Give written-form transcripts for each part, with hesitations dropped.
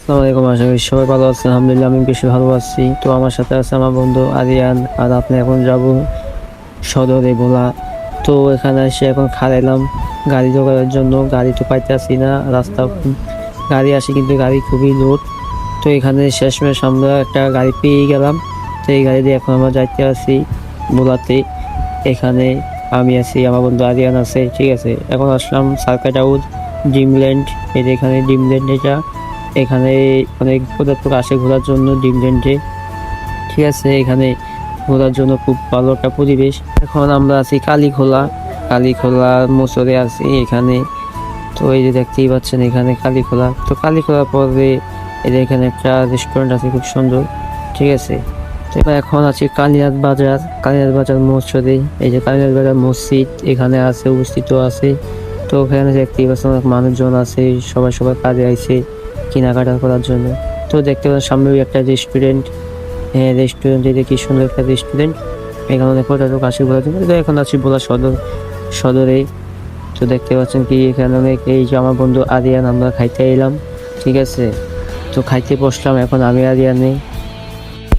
আসসালামু আলাইকুম, আশা করি সবাই ভালো আছেন। আলহামদুলিল্লাহ আমি বেশি ভালো আছি। তো আমার সাথে আছে আমার বন্ধু আরিয়ান। আর আপনি এখন যাব সদরে ভোলা। তো এখানে এসে এখন খাড়াইলাম গাড়ি জোগাড়ের জন্য। গাড়ি তো পাইতেছি না, রাস্তা গাড়ি আসে কিন্তু গাড়ি খুবই লোড। তো এখানে শেষমেশ আমরা একটা গাড়ি পেয়ে গেলাম। তো এই গাড়ি দিয়ে এখন আমরা যাইতে আছি ভোলাতে। এখানে আমি আছি, আমার বন্ধু আরিয়ান আছে, ঠিক আছে। এখন আসলাম সার্কিট হাউস ড্রিমল্যান্ড। এই যে এখানে ড্রিমল্যান্ড, এটা এখানে অনেক পর্যটক আসে ঘোরার জন্য ড্রিমল্যান্ডে, ঠিক আছে। এখানে ঘোরার জন্য খুব ভালো একটা পরিবেশ। এখন আমরা আছি কালীখোলা মোচরে আছি এখানে। তো এই যে দেখতেই পাচ্ছেন এখানে কালীখোলা। তো কালীখোলার পরে এই যে এখানে একটা রেস্টুরেন্ট আছে খুব সুন্দর, ঠিক আছে। তো এবার এখন আছি কালিয়াত বাজার মসজিদে। এই যে কালিয়াত বাজার মসজিদ এখানে আছে, অবস্থিত আছে। তো ওখানে দেখতেই পাচ্ছেন অনেক মানুষজন আছে, সবাই কাজে আইছে কেনাকাটা করার জন্য। তো দেখতে পাচ্ছেন সামনে একটা রেস্টুরেন্ট। হ্যাঁ, রেস্টুরেন্ট, এটা কি সুন্দর একটা রেস্টুরেন্ট। এখানে অনেক পর্যটক আসে ঘোরার জন্য। তো এখন আছি ভোলা সদরে। তো দেখতে পাচ্ছেন কি এখানে অনেক, এই যে আমার বন্ধু আরিয়ান, আমরা খাইতে এলাম, ঠিক আছে। তো খাইতে বসলাম এখন আমি আরিয়ানে।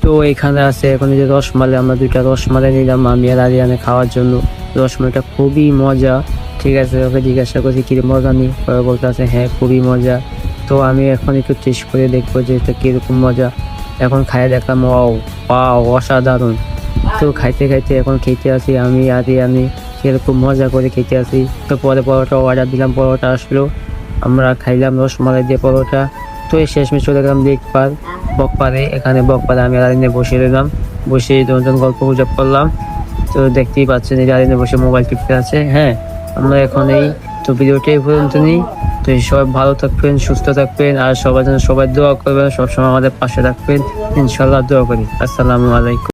তো এখানে আছে এখন এই যে রসমালাই, আমরা 2টা রসমালাই নিলাম আমি আর আরিয়ানে খাওয়ার জন্য। রসমালাইটা খুবই মজা, ঠিক আছে। ওকে জিজ্ঞাসা করছি কি মজা নি, বলতে আছে হ্যাঁ খুবই মজা। তো আমি এখন একটু টেস্ট করে দেখবো যে এটা কিরকম মজা। এখন খাইয়ে দেখলাম ওয়াও অসাধারণ। তো খাইতে এখন খেতে আসি আমি আরিয়ানে, কিরকম মজা করে খেতে আসি। তো পরে পরোটা অর্ডার দিলাম, পরোটা আসলো, আমরা খাইলাম রসমালাই দিয়ে পরোটা। তো এই শেষমেশ চলে গেলাম বকপারে। এখানে বকপারে আমি আরিনে বসে রইলাম, বসে দুজন গল্প গুজব করলাম। তো দেখতেই পাচ্ছেন এই আরিনে বসে মোবাইল টিপতে আছে। হ্যাঁ, আমরা এখন এই তো ভিডিওটি এই পর্যন্ত নিই। তো সবাই ভালো থাকবেন, সুস্থ থাকবেন, আর সবার জন্য সবাই দোয়া করবেন, সবসময় আমাদের পাশে থাকবেন, ইনশাল্লাহ দোয়া করি। আসসালামু আলাইকুম।